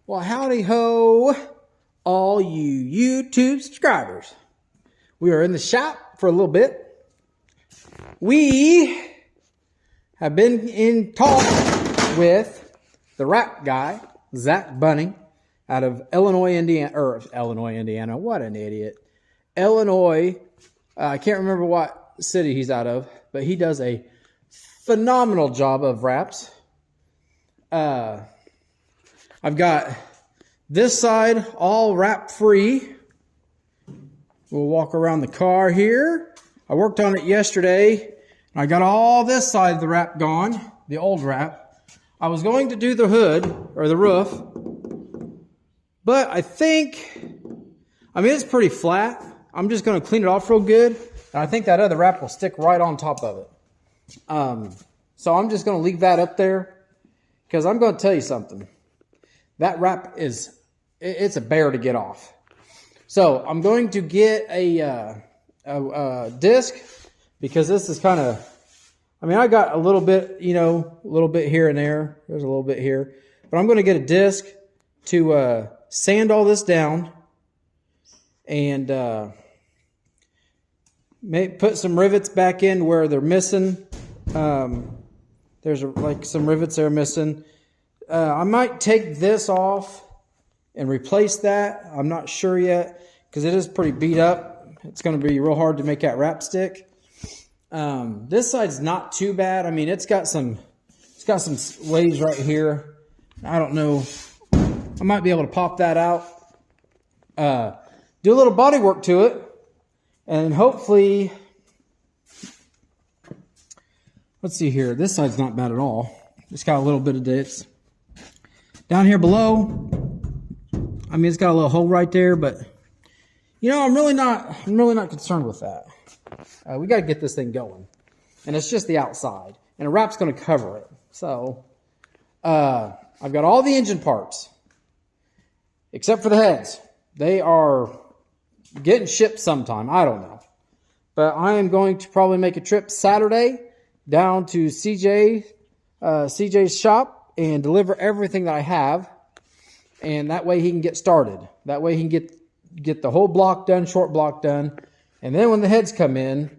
Well, howdy ho, all you YouTube subscribers. We are in the shop for a little bit. We have been in talk with the rap guy, Zach Bunning, out of Illinois, Indiana. What an idiot. Illinois, I can't remember what city he's out of, but he does a phenomenal job of raps. I've got this side all wrap free. We'll walk around the car here. I worked on it yesterday. I got all this side of the wrap gone, the old wrap. I was going to do the hood or the roof, but it's pretty flat. I'm just going to clean it off real good. And I think that other wrap will stick right on top of it. So I'm just going to leave that up there because I'm going to tell you something. That wrap it's a bear to get off. So I'm going to get a disc because this is kind of, I got a little bit, a little bit here and there. There's a little bit here. But I'm going to get a disc to sand all this down and put some rivets back in where they're missing. There's some rivets that are missing. I might take this off and replace that. I'm not sure yet because it is pretty beat up. It's going to be real hard to make that wrap stick. This side's not too bad. It's got some waves right here. I don't know. I might be able to pop that out. Do a little body work to it, and hopefully, let's see here. This side's not bad at all. It's got a little bit of dits. Down here below, it's got a little hole right there, but I'm really not concerned with that. We got to get this thing going, and it's just the outside, and a wrap's going to cover it. So I've got all the engine parts, except for the heads. They are getting shipped sometime. I don't know, but I am going to probably make a trip Saturday down to CJ's shop and deliver everything that I have, and that way he can get started. That way he can get the whole block done, short block done, and then when the heads come in,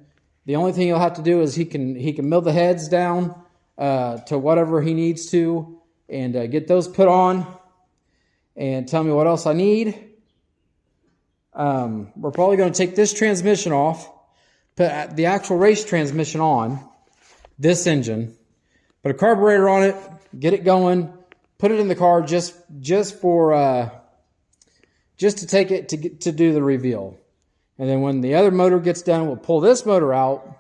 the only thing he'll have to do is he can mill the heads down to whatever he needs to, and get those put on, and tell me what else I need. We're probably going to take this transmission off, put the actual race transmission on this engine, put a carburetor on it, get it going, put it in the car just to take it to do the reveal. And then when the other motor gets done, we'll pull this motor out,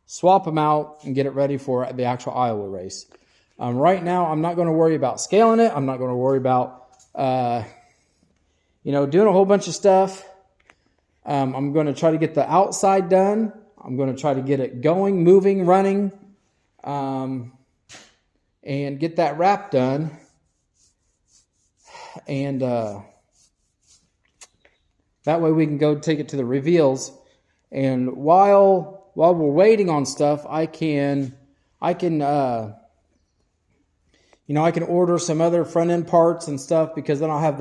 swap them out, and get it ready for the actual Iowa race. Right now, I'm not going to worry about scaling it. I'm not going to worry about, doing a whole bunch of stuff. I'm going to try to get the outside done. I'm going to try to get it going, moving, running, and get that wrap done. And that way we can go take it to the reveals. And while we're waiting on stuff, I can order some other front end parts and stuff, because then I'll have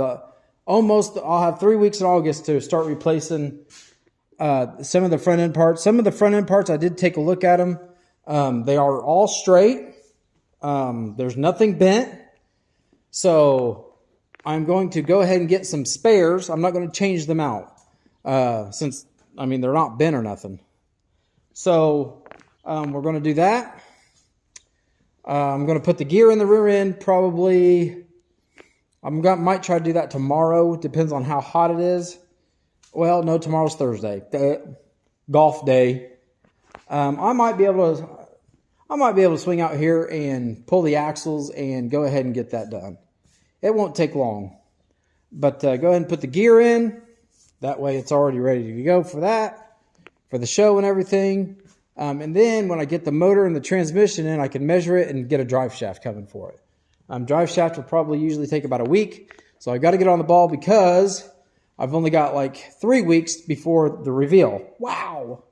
3 weeks in August to start replacing some of the front end parts. Some of the front end parts, I did take a look at them. They are all straight. There's nothing bent. So I'm going to go ahead and get some spares. I'm not going to change them out since, they're not bent or nothing. So we're going to do that. I'm going to put the gear in the rear end probably. Might try to do that tomorrow. Depends on how hot it is. Well, no, tomorrow's Thursday. Golf day. I might be able to swing out here and pull the axles and go ahead and get that done. It won't take long. But go ahead and put the gear in. That way it's already ready to go for that, for the show and everything. And then when I get the motor and the transmission in, I can measure it and get a drive shaft coming for it. Drive shaft will probably usually take about a week. So I got to get on the ball because I've only got like 3 weeks before the reveal. Wow.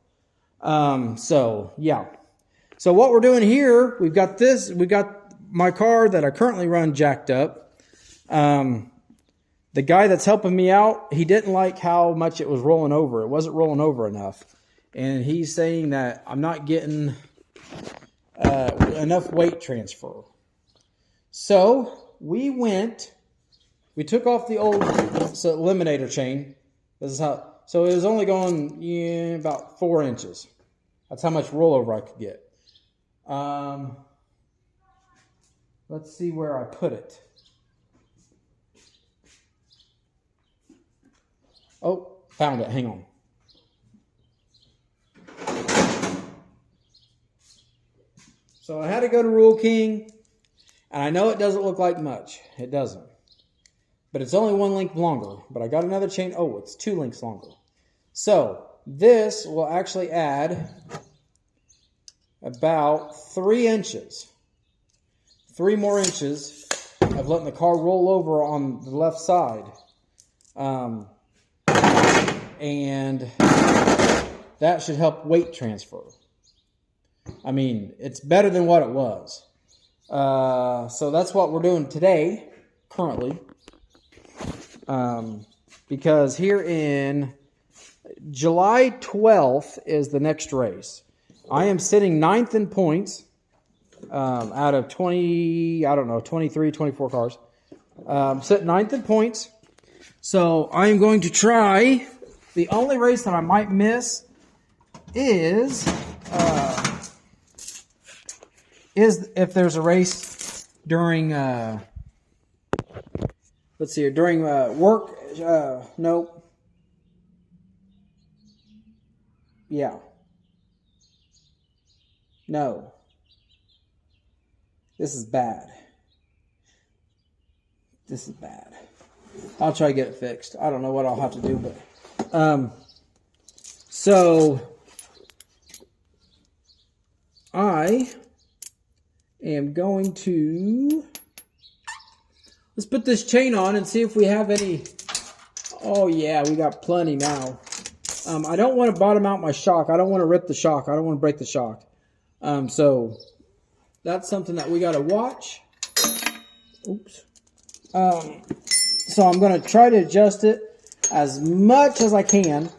So yeah. So what we're doing here, we got my car that I currently run jacked up. the guy that's helping me out, he didn't like how much it was rolling over. It wasn't rolling over enough. And he's saying that I'm not getting enough weight transfer. So we took off the old eliminator chain. This is how. So it was only going about 4 inches. That's how much rollover I could get. Let's see where I put it. Oh, found it. Hang on. So I had to go to Rule King, and I know it doesn't look like much. It doesn't. But it's only 1 length longer. But I got another chain. Oh, it's 2 lengths longer. So this will actually add about 3 inches. 3 more inches of letting the car roll over on the left side. And that should help weight transfer. I mean, it's better than what it was. So that's what we're doing today, currently. Because here in July 12th is the next race. I am sitting 9th in points out of 23, 24 cars. Sitting 9th in points. So I am going to try. The only race that I might miss is if there's a race during let's see here, during work. Nope. Yeah. No. This is bad. This is bad. I'll try to get it fixed. I don't know what I'll have to do, but so I am going to, let's put this chain on and see if we have any. Oh yeah, we got plenty now. I don't want to bottom out my shock. I don't want to rip the shock. I don't want to break the shock. So that's something that we got to watch. Oops. So I'm going to try to adjust it as much as I can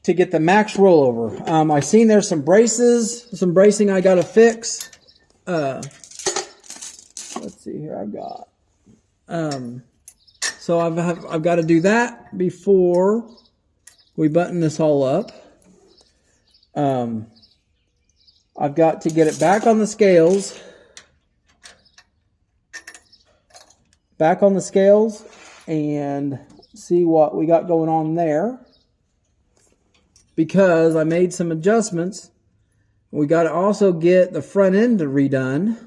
to get the max rollover. I seen there's some bracing I got to fix. Let's see here. I've got. So I've got to do that before we button this all up. I've got to get it back on the scales. Back on the scales and see what we got going on there. Because I made some adjustments. We got to also get the front end redone.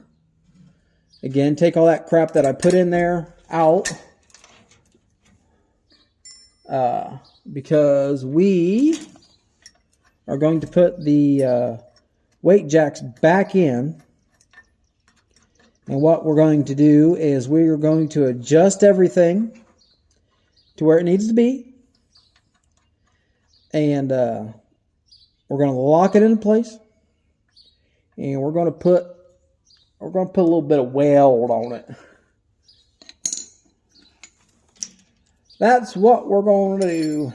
Again, take all that crap that I put in there out. Because we are going to put the weight jacks back in. And what we're going to do is we are going to adjust everything to where it needs to be. And we're going to lock it in place. And we're going to put a little bit of weld on it. That's what we're going to do.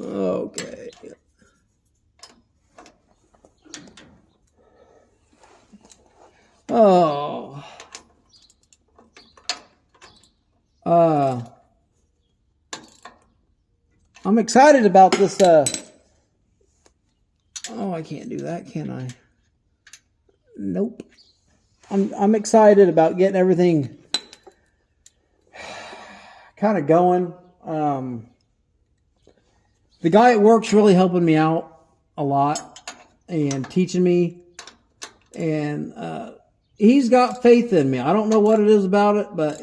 Okay. Oh. I'm excited about this. Oh, I can't do that, can I? Nope. I'm excited about getting everything kind of going. The guy at work's really helping me out a lot and teaching me, and he's got faith in me. I don't know what it is about it, but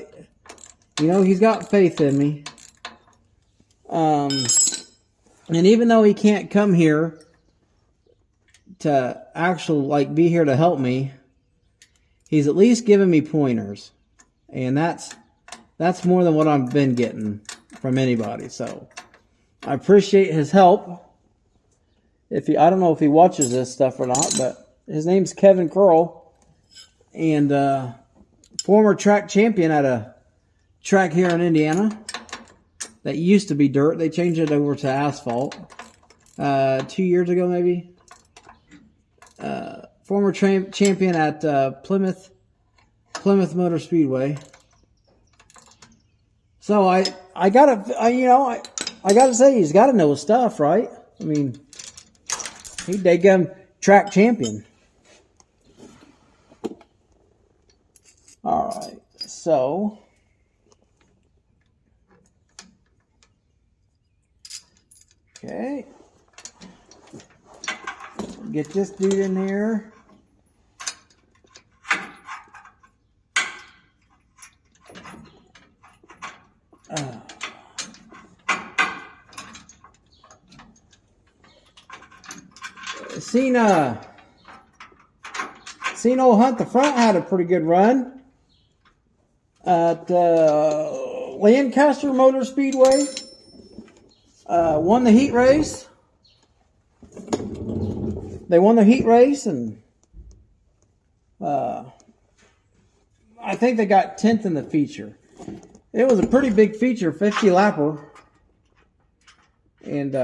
you know, he's got faith in me. And even though he can't come here to actually be here to help me, he's at least giving me pointers, and that's more than what I've been getting from anybody. So I appreciate his help. I don't know if he watches this stuff or not, but his name's Kevin Curl, and former track champion at a track here in Indiana that used to be dirt. They changed it over to asphalt 2 years ago, maybe. Former champion at Plymouth Motor Speedway. So I gotta say, he's got to know his stuff, right? I mean, they got him track champion. All right, so okay, get this dude in here. Seen old Hunt the Front had a pretty good run at Lancaster Motor Speedway. Won the heat race. They won the heat race, and I think they got 10th in the feature. It was a pretty big feature, 50 lapper, and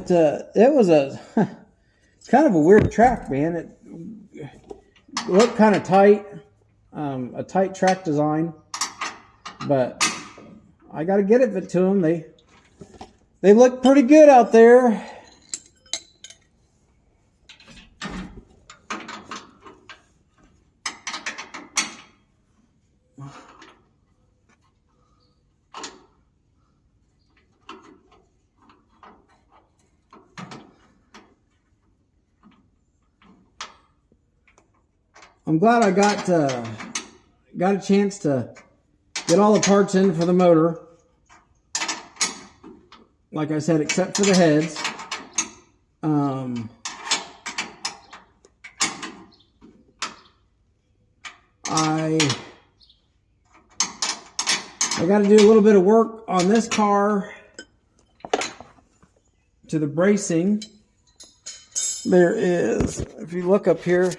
it was a kind of a weird track, man. It looked kind of tight, a tight track design, but I got to get it to them. They look pretty good out there. I'm glad I got a chance to get all the parts in for the motor. Like I said, except for the heads. I got to do a little bit of work on this car to the bracing. There is, if you look up here,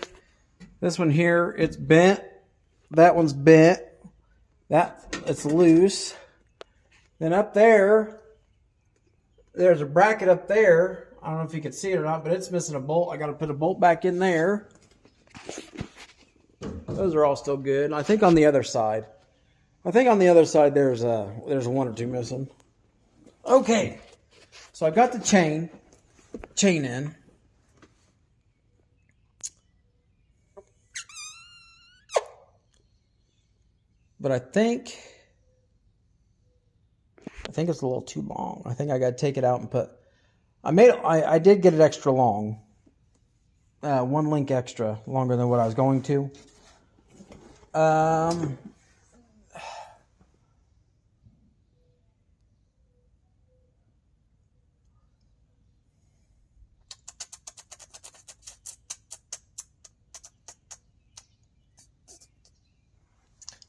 this one here, it's bent. That one's bent. It's loose. Then up there, there's a bracket up there. I don't know if you can see it or not, but it's missing a bolt. I got to put a bolt back in there. Those are all still good. And I think on the other side, there's one or two missing. Okay, so I got the chain in. But I think it's a little too long. I think I got to take it out and put. I did get it extra long. 1 link extra, longer than what I was going to.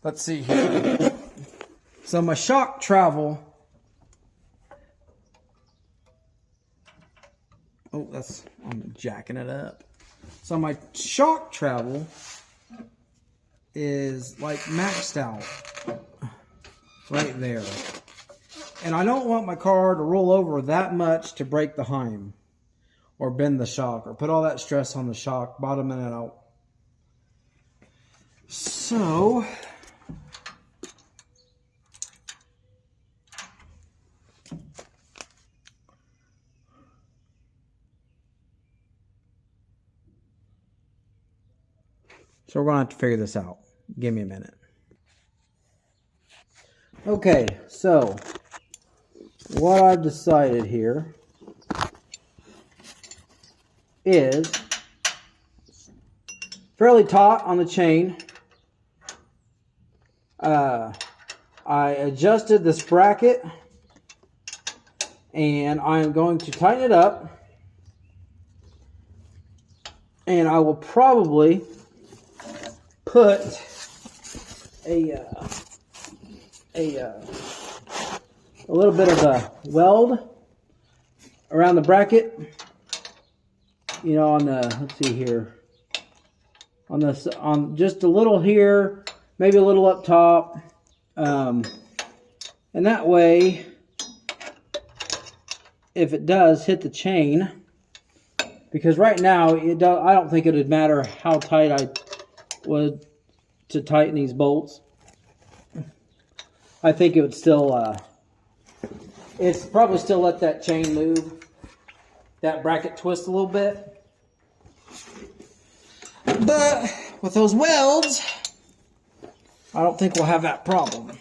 Let's see here. So my shock travel. Oh, I'm jacking it up. So my shock travel is like maxed out right there. And I don't want my car to roll over that much to break the Heim or bend the shock or put all that stress on the shock, bottoming it out. So we're going to have to figure this out. Give me a minute. Okay, so what I've decided here is fairly taut on the chain. I adjusted this bracket and I'm going to tighten it up, and I will probably put a little bit of a weld around the bracket you know, on the, let's see here, on this, on just a little here, maybe a little up top, and that way, if it does hit the chain, because right now I don't think it would matter how tight I would to tighten these bolts. I think it would still, it's probably still let that chain move, that bracket twist a little bit. But with those welds, I don't think we'll have that problem.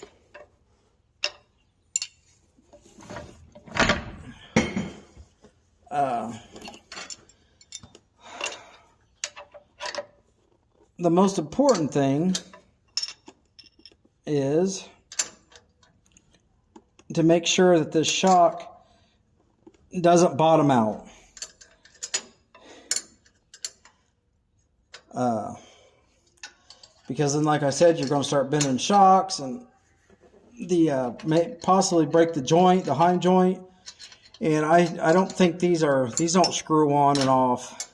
The most important thing is to make sure that this shock doesn't bottom out. Because then, like I said, you're going to start bending shocks and may possibly break the joint, the hind joint. And I don't think these don't screw on and off.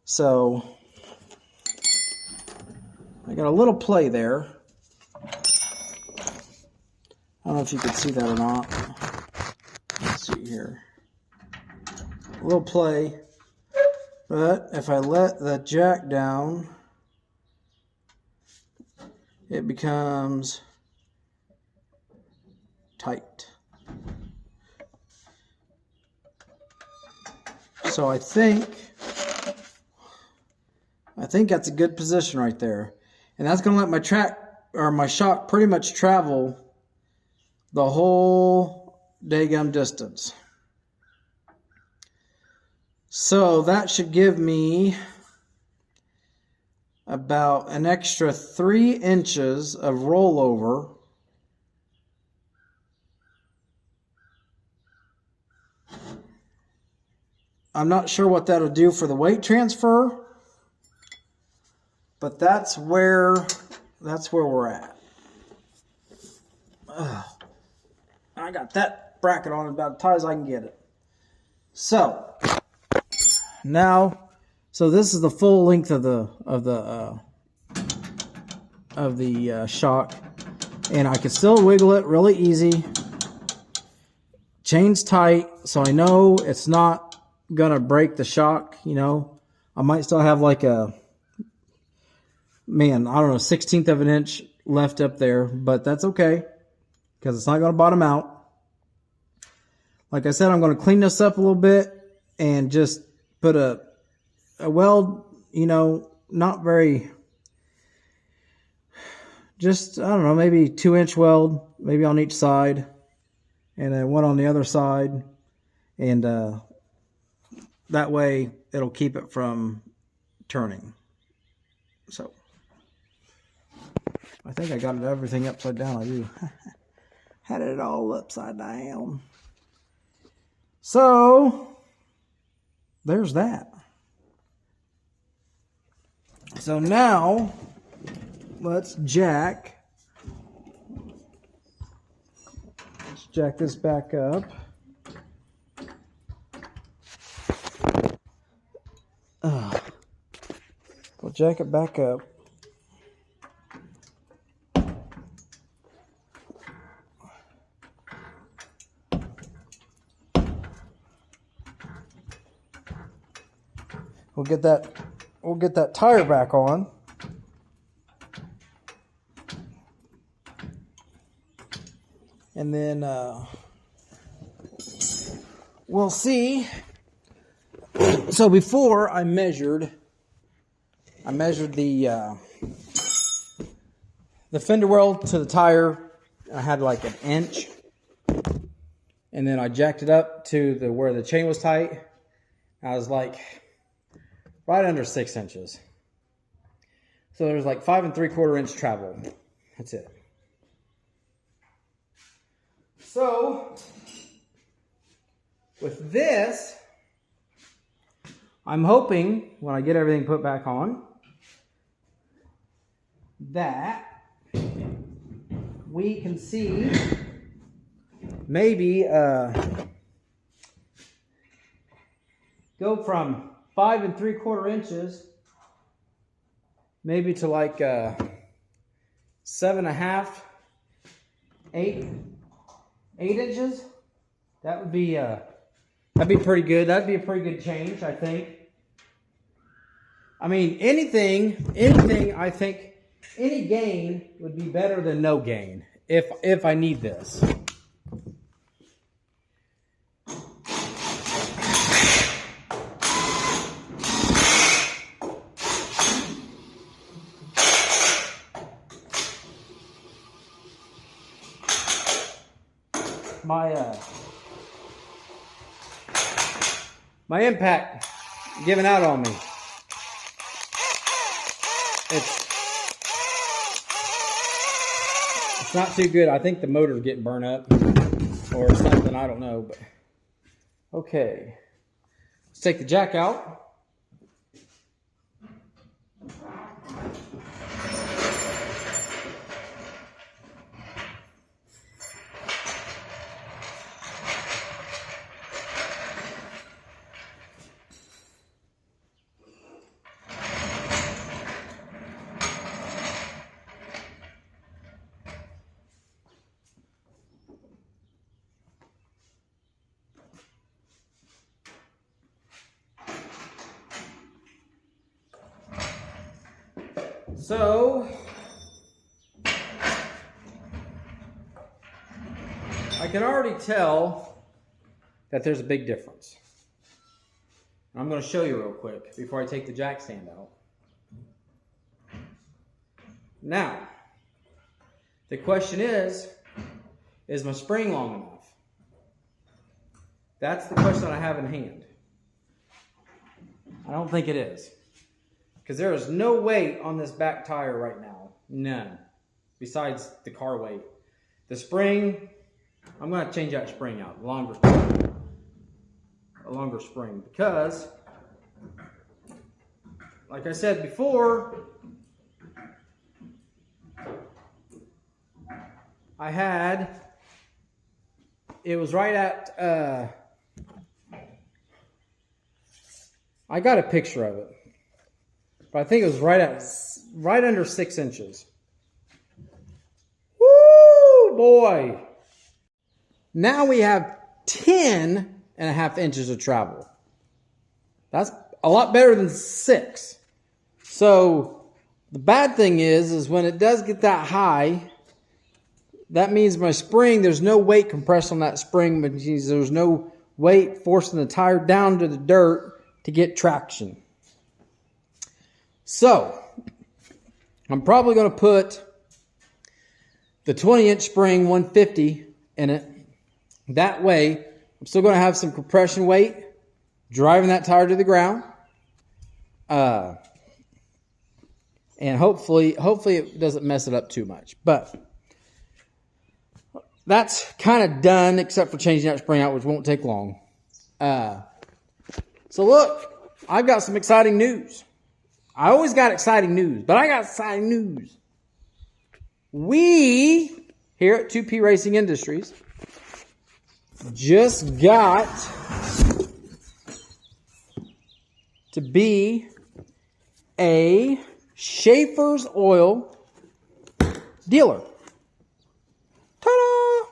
So I got a little play there. I don't know if you can see that or not. Let's see here. A little play. But if I let the jack down, it becomes tight. So I think that's a good position right there. And that's going to let my shock pretty much travel the whole daggum distance. So that should give me about an extra 3 inches of rollover I'm not sure what that'll do for the weight transfer, but that's where we're at. I got that bracket on about as tight as I can get it. So now, this is the full length of the shock, and I can still wiggle it really easy. Chain's tight, so I know it's not gonna break the shock. You know, I might still have like a 1/16 of an inch left up there, but that's okay because it's not gonna bottom out. Like I said, I'm gonna clean this up a little bit and just put a weld, you know, not very, just, I don't know, maybe 2-inch weld, maybe on each side, and then one on the other side, and that way it'll keep it from turning. So I think I got everything upside down. I do. Had it all upside down. So there's that. So now let's jack this back up. We'll jack it back up. We'll get that tire back on. And then we'll see. So before I measured the fender well to the tire. I had like 1 inch, and then I jacked it up to where the chain was tight. I was like right under 6 inches. So there's like 5 3/4 inch travel. That's it. So with this, I'm hoping when I get everything put back on that we can see maybe go from 5 3/4 inches maybe to like 7.5, 8 inches. That would be that'd be pretty good. That'd be a pretty good change, I think. I mean, anything, I think any gain would be better than no gain if I need this. My impact giving out on me. It's not too good. I think the motor's getting burned up or something. I don't know, but okay. Let's take the jack out. So, I can already tell that there's a big difference. I'm going to show you real quick before I take the jack stand out. Now, the question is my spring long enough? That's the question that I have in hand. I don't think it is. Because there is no weight on this back tire right now. None. Besides the car weight. The spring, I'm going to change that spring out. A longer spring. Because, like I said before, it was right at, I got a picture of it. But I think it was right under 6 inches. Woo, boy. Now we have 10.5 inches of travel. That's a lot better than 6. So the bad thing is when it does get that high, that means my spring, there's no weight compressed on that spring, but there's no weight forcing the tire down to the dirt to get traction. So, I'm probably going to put the 20-inch spring 150 in it. That way, I'm still going to have some compression weight driving that tire to the ground. And hopefully it doesn't mess it up too much. But that's kind of done, except for changing that spring out, which won't take long. So look, I've got some exciting news. I always got exciting news, but I got exciting news. We, here at 2P Racing Industries, just got to be a Schaefer's Oil dealer. Ta-da!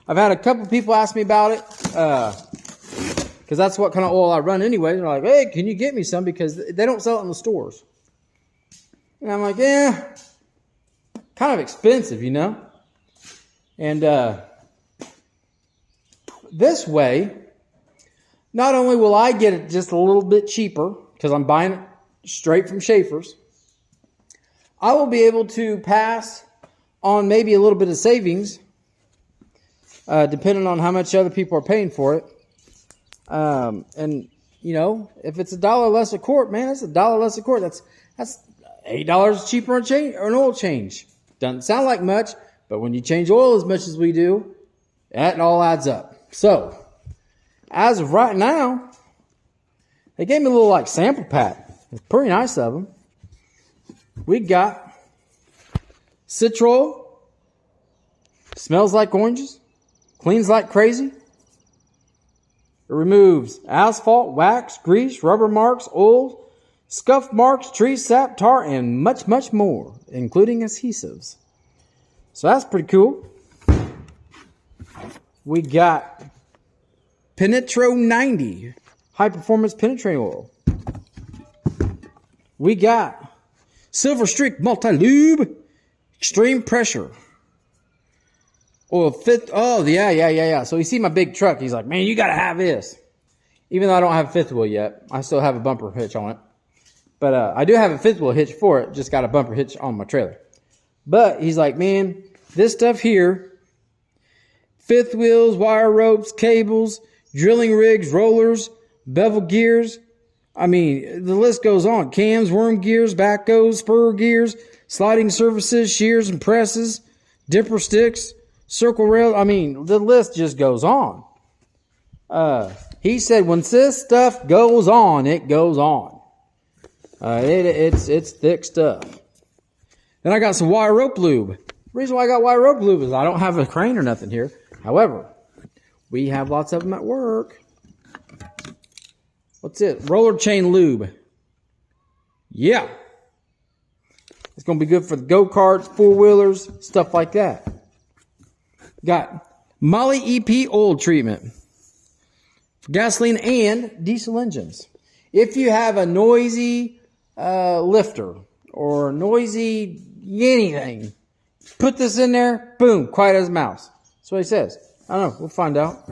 I've had a couple people ask me about it, because that's what kind of oil I run anyway. They're like, hey, can you get me some? Because they don't sell it in the stores. And I'm like, yeah, kind of expensive, you know? And this way, not only will I get it just a little bit cheaper, because I'm buying it straight from Schaefer's, I will be able to pass on maybe a little bit of savings, depending on how much other people are paying for it. And you know, if it's $1 less a quart, man, that's $1 less a quart. That's $8 cheaper on change or an oil change. Doesn't sound like much, but when you change oil as much as we do, that all adds up. So, as of right now, they gave me a little like sample pack. It's pretty nice of them. We got citral, smells like oranges, cleans like crazy, It removes asphalt, wax, grease, rubber marks, oil, scuff marks, tree sap, tar, and much, much more, including adhesives. So that's pretty cool. We got Penetro 90 high performance penetrating oil. We got Silver Streak Multi-Lube extreme pressure oil fifth. Oh yeah. So you see my big truck. He's like, man, you got to have this. Even though I don't have a fifth wheel yet, I still have a bumper hitch on it. But I do have a fifth wheel hitch for it. Just got a bumper hitch on my trailer. But he's like, man, this stuff here, fifth wheels, wire ropes, cables, drilling rigs, rollers, bevel gears. I mean, the list goes on. Cams, worm gears, backhoes, spur gears, sliding surfaces, shears and presses, dipper sticks, circle rail. I mean, the list just goes on. He said, when this stuff goes on, it goes on. It's thick stuff. Then I got some wire rope lube. The reason why I got wire rope lube is I don't have a crane or nothing here. However, we have lots of them at work. What's it? Roller chain lube. Yeah. It's going to be good for the go-karts, four-wheelers, stuff like that. Got Molly EP oil treatment for gasoline and diesel engines. If you have a noisy lifter or noisy anything, put this in there, boom, quiet as a mouse. That's what he says. I don't know. We'll find out.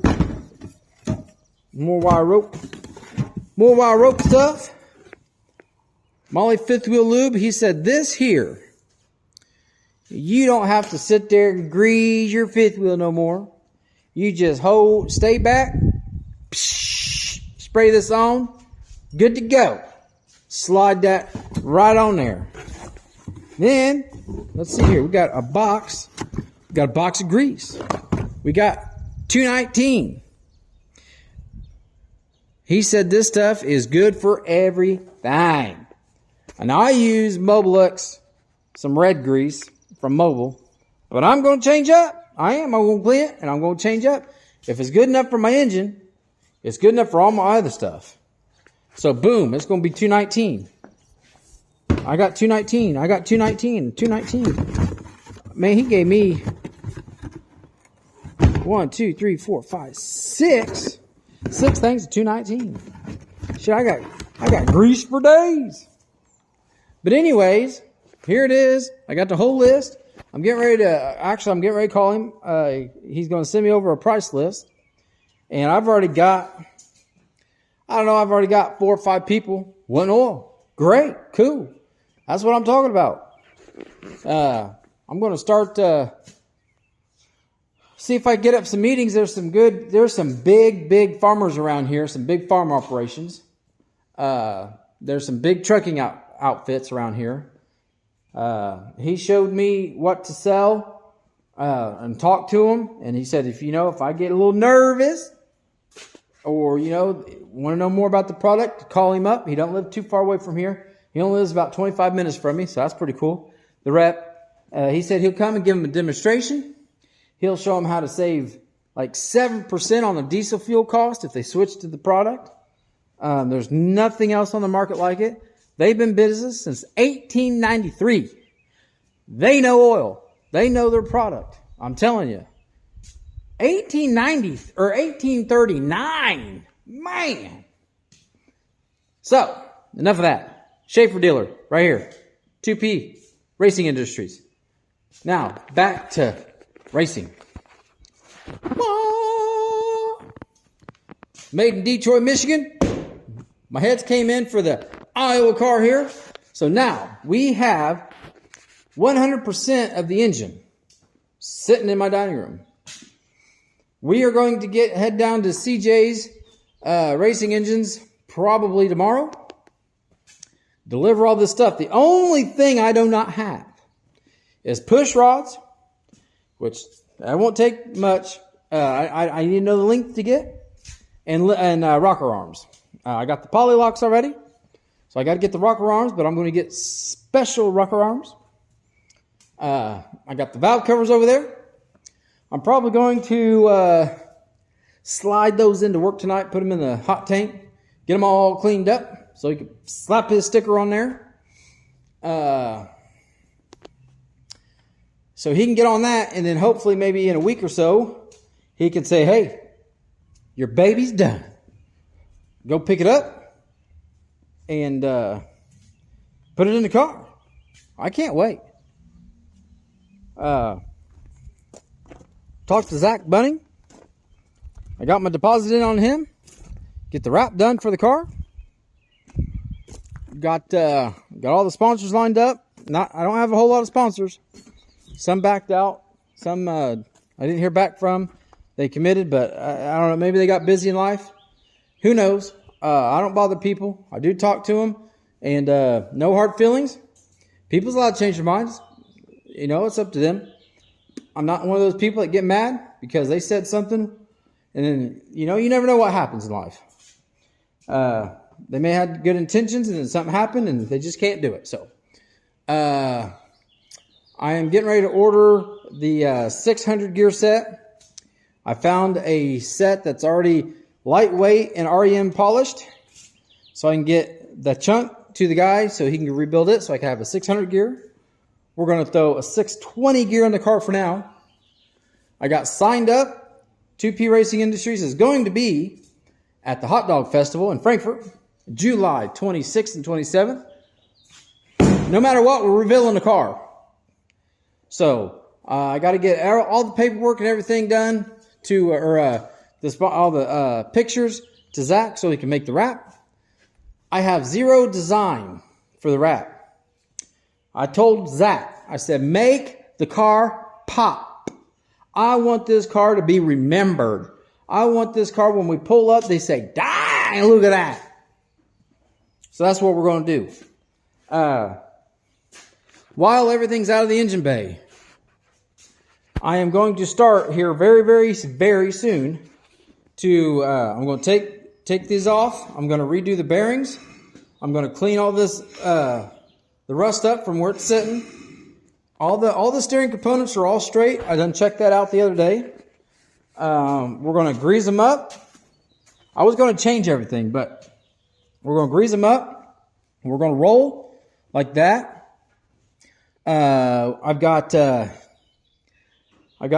More wire rope stuff. Molly fifth wheel lube. He said this here, you don't have to sit there and grease your fifth wheel no more. You just stay back, spray this on, good to go. Slide that right on there. Then, let's see here. We got a box. We got a box of grease. We got 219. He said this stuff is good for everything. And I use Mobilex, some red grease from Mobile. But I'm going to change up. I'm going to clean it and I'm going to change up. If it's good enough for my engine, it's good enough for all my other stuff. So boom, it's going to be 219. I got 219. 219. Man, he gave me 1, 2, 3, 4, 5, 6. 6 things at 219. Shit, I got grease for days. But anyways, here it is. I got the whole list. I'm getting ready to call him. He's going to send me over a price list. And I've already got 4 or 5 people wanting oil. Great. Cool. That's what I'm talking about. I'm going to start, see if I get up some meetings. There's some big farmers around here, some big farm operations. There's some big trucking outfits around here. He showed me what to sell, and talked to him. And he said, if I get a little nervous or, want to know more about the product, call him up. He don't live too far away from here. He only lives about 25 minutes from me. So that's pretty cool. The rep, he said he'll come and give him a demonstration. He'll show them how to save like 7% on the diesel fuel cost if they switch to the product. There's nothing else on the market like it. They've been in business since 1893. They know oil. They know their product. I'm telling you. 1890 or 1839. Man. So, enough of that. Schaefer dealer, right here. 2P Racing Industries. Now, back to racing. Made in Detroit, Michigan. My heads came in for the Iowa car here. So now we have 100% of the engine sitting in my dining room. We are going to head down to CJ's Racing Engines probably tomorrow. Deliver all this stuff. The only thing I do not have is push rods, which I won't take much. I need to know the length to get, and rocker arms. I got the poly locks already, so I got to get the rocker arms, but I'm going to get special rocker arms. I got the valve covers over there. I'm probably going to slide those into work tonight, put them in the hot tank, get them all cleaned up so he can slap his sticker on there. So he can get on that, and then hopefully maybe in a week or so, he can say, hey, your baby's done. Go pick it up and put it in the car. I can't wait. Talked to Zach Bunning. I got my deposit in on him. Get the wrap done for the car. Got all the sponsors lined up. I don't have a whole lot of sponsors. Some backed out. Some I didn't hear back from. They committed, but I don't know. Maybe they got busy in life. Who knows? I don't bother people. I do talk to them, and no hard feelings. People's allowed to change their minds. You know, it's up to them. I'm not one of those people that get mad because they said something, and then, you know, you never know what happens in life. They may have good intentions, and then something happened, and they just can't do it. So, I am getting ready to order the 600 gear set. I found a set that's already lightweight and REM polished, so I can get the chunk to the guy so he can rebuild it so I can have a 600 gear. We're going to throw a 620 gear in the car for now. I got signed up. 2P Racing Industries is going to be at the Hot Dog Festival in Frankfurt, July 26th and 27th. No matter what, we're revealing the car. So I got to get all the paperwork and everything done to, all the pictures to Zach so he can make the wrap. I have zero design for the wrap. I told Zach, I said, make the car pop. I want this car to be remembered. I want this car when we pull up, they say, dang, look at that. So that's what we're going to do. While everything's out of the engine bay, I am going to start here very, very, very soon to, I'm going to take these off. I'm going to redo the bearings. I'm going to clean all this, the rust up from where it's sitting. All the steering components are all straight. I done checked that out the other day. We're going to grease them up. I was going to change everything, but we're going to grease them up. We're going to roll like that. I got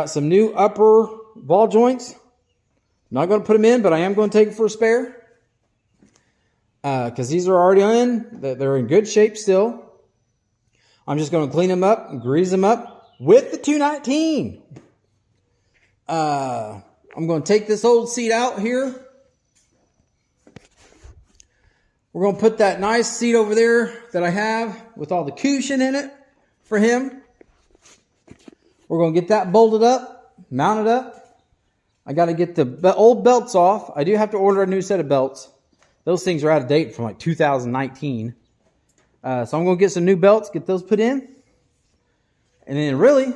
some new upper ball joints. I'm not going to put them in, but I am going to take it for a spare. Because these are already in. They're in good shape still. I'm just going to clean them up and grease them up with the 219. I'm going to take this old seat out here. We're going to put that nice seat over there that I have with all the cushion in it for him. We're going to get that bolted up, mounted up. I got to get the old belts off. I do have to order a new set of belts. Those things are out of date from like 2019. So I'm going to get some new belts, get those put in. And then really,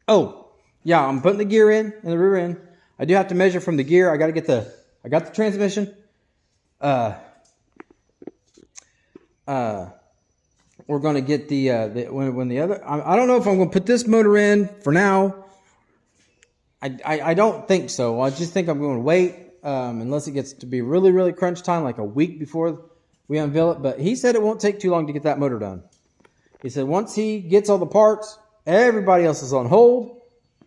yeah, I'm putting the gear in the rear end. I do have to measure from the gear. I got the transmission. We're going to get when the other, I don't know if I'm going to put this motor in for now. I don't think so. I just think I'm going to wait, unless it gets to be really, really crunch time, like a week before we unveil it. But he said it won't take too long to get that motor done. He said once he gets all the parts, everybody else is on hold.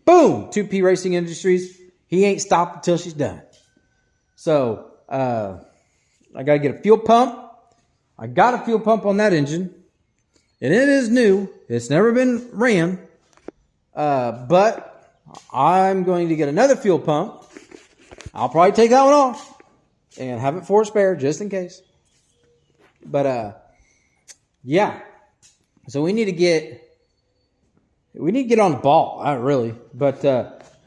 Boom! 2P Racing Industries. He ain't stopped until she's done. So, I got to get a fuel pump. I got a fuel pump on that engine. And it is new. It's never been ran. But I'm going to get another fuel pump. I'll probably take that one off and have it for a spare just in case. But, yeah. So we need to get on the ball. Not really. But,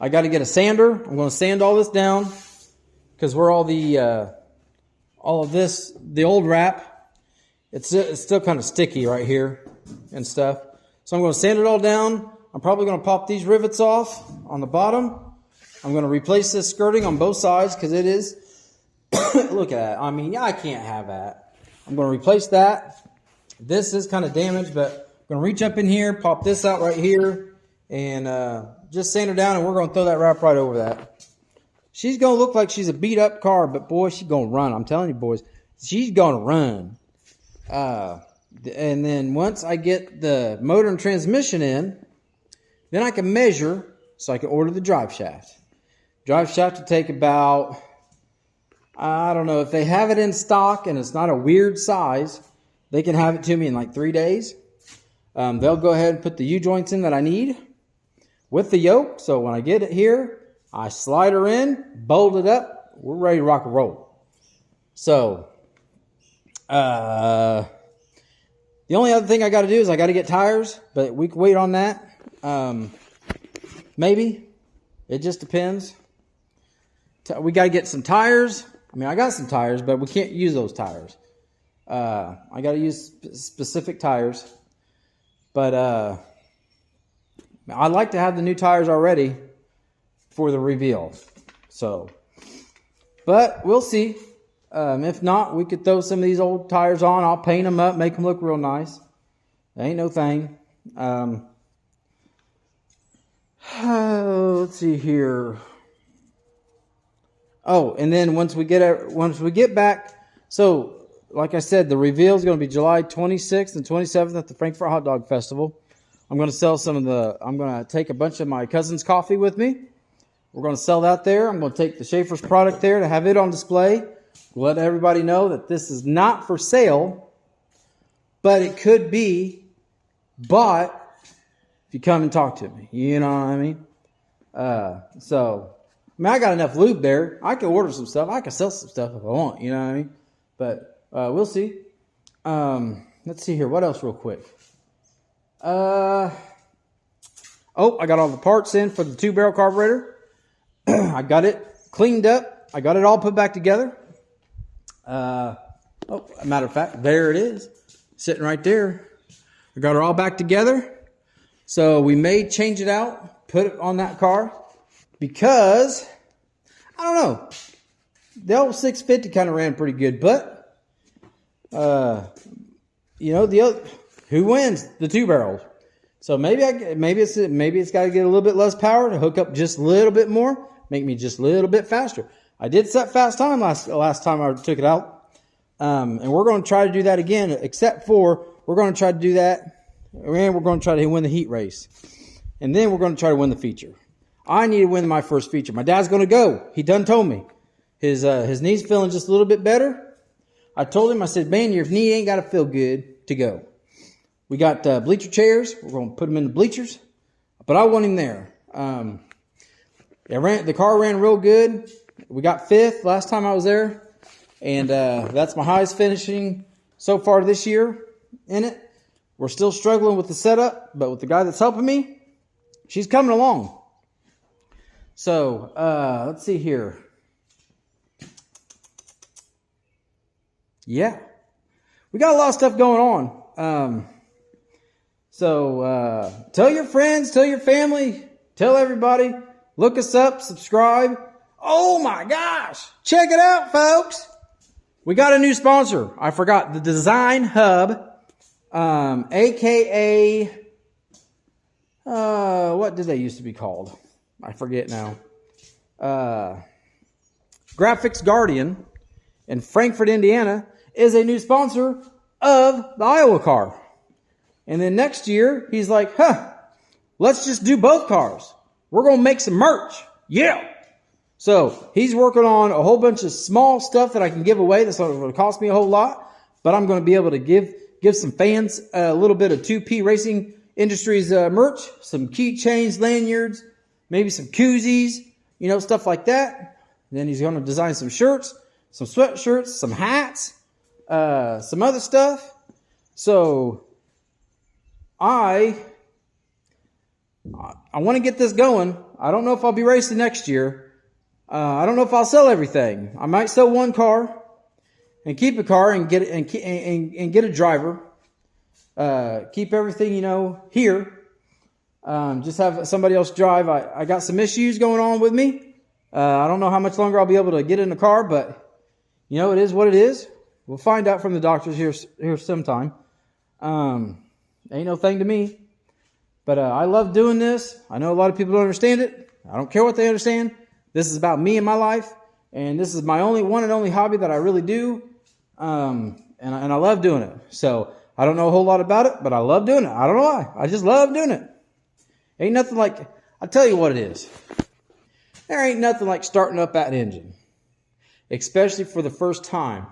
I got to get a sander. I'm going to sand all this down because where all of this, the old wrap, it's still kind of sticky right here and stuff. So I'm going to sand it all down. I'm probably going to pop these rivets off on the bottom. I'm going to replace this skirting on both sides because it is, look at that. I mean, I can't have that. I'm going to replace that. This is kind of damaged, but I'm going to reach up in here, pop this out right here, and just sand it down, and we're going to throw that wrap right over that. She's going to look like she's a beat up car, but boy, she's going to run. I'm telling you, boys, she's going to run. And then once I get the motor and transmission in, then I can measure so I can order the drive shaft. Drive shaft will take about, I don't know, if they have it in stock and it's not a weird size, they can have it to me in like 3 days. They'll go ahead and put the U-joints in that I need with the yoke. So when I get it here, I slide her in, bolt it up, we're ready to rock and roll. So, the only other thing I got to do is I got to get tires, but we can wait on that. Maybe. It just depends. We got to get some tires. I mean, I got some tires, but we can't use those tires. I got to use specific tires. But I'd like to have the new tires already for the reveal. So, but we'll see. If not, we could throw some of these old tires on. I'll paint them up, make them look real nice. Ain't no thing. Let's see here. Oh, and then once we get back, so like I said, the reveal is going to be July 26th and 27th at the Frankfurt Hot Dog Festival. I'm going to sell I'm going to take a bunch of my cousin's coffee with me. We're going to sell that there. I'm going to take the Schaefer's product there to have it on display. Let everybody know that this is not for sale, but it could be bought if you come and talk to me. You know what I mean? I got enough lube there. I can order some stuff. I can sell some stuff if I want. You know what I mean? But we'll see. Let's see here. What else real quick? I got all the parts in for the 2-barrel carburetor. I got it cleaned up. I got it all put back together. Matter of fact, there it is. Sitting right there. I got it all back together. So we may change it out, put it on that car. Because, I don't know. The old 650 kind of ran pretty good. But, who wins? The 2-barrels. So maybe it's got to get a little bit less power to hook up just a little bit more. Make me just a little bit faster. I did set fast time last time I took it out. And we're going to try to do that again, except for we're going to try to do that. And we're going to try to win the heat race. And then we're going to try to win the feature. I need to win my first feature. My dad's going to go. He done told me. His knee's feeling just a little bit better. I told him, I said, man, your knee ain't got to feel good to go. We got bleacher chairs. We're going to put him in the bleachers. But I want him there. The car ran real good. We got 5th last time I was there. And that's my highest finishing so far this year in it. We're still struggling with the setup, but with the guy that's helping me, she's coming along. So, let's see here. Yeah. We got a lot of stuff going on. Tell your friends, tell your family, tell everybody. Look us up, subscribe. Oh my gosh. Check it out, folks. We got a new sponsor. I forgot. The Design Hub. AKA, what did they used to be called? I forget now. Graphics Guardian in Frankfurt, Indiana is a new sponsor of the Iowa car. And then next year, he's like, let's just do both cars. We're going to make some merch. Yeah. So he's working on a whole bunch of small stuff that I can give away. That's not going to cost me a whole lot, but I'm going to be able to give some fans a little bit of 2P Racing Industries merch, some keychains, lanyards, maybe some koozies, stuff like that. And then he's going to design some shirts, some sweatshirts, some hats, some other stuff. So I want to get this going. I don't know if I'll be racing next year. I don't know if I'll sell everything. I might sell one car and keep a car and get a driver. Keep everything, here. Just have somebody else drive. I got some issues going on with me. I don't know how much longer I'll be able to get in the car, but it is what it is. We'll find out from the doctors here sometime. Ain't no thing to me. But I love doing this. I know a lot of people don't understand it. I don't care what they understand. This is about me and my life, and this is my one and only hobby that I really do, and I love doing it. So I don't know a whole lot about it, but I love doing it. I don't know why. I just love doing it. Ain't nothing like, I'll tell you what it is. There ain't nothing like starting up that engine, especially for the first time.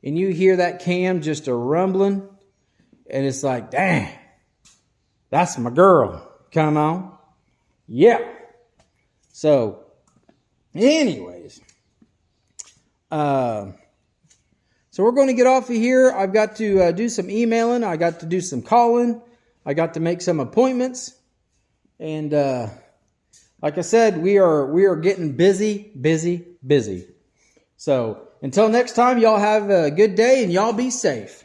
And you hear that cam just a rumbling, and it's like, dang, that's my girl. Come on. Yeah. So, anyways, so we're going to get off of here. I've got to do some emailing. I got to do some calling. I got to make some appointments. And like I said, we are getting busy. So until next time, y'all have a good day and y'all be safe.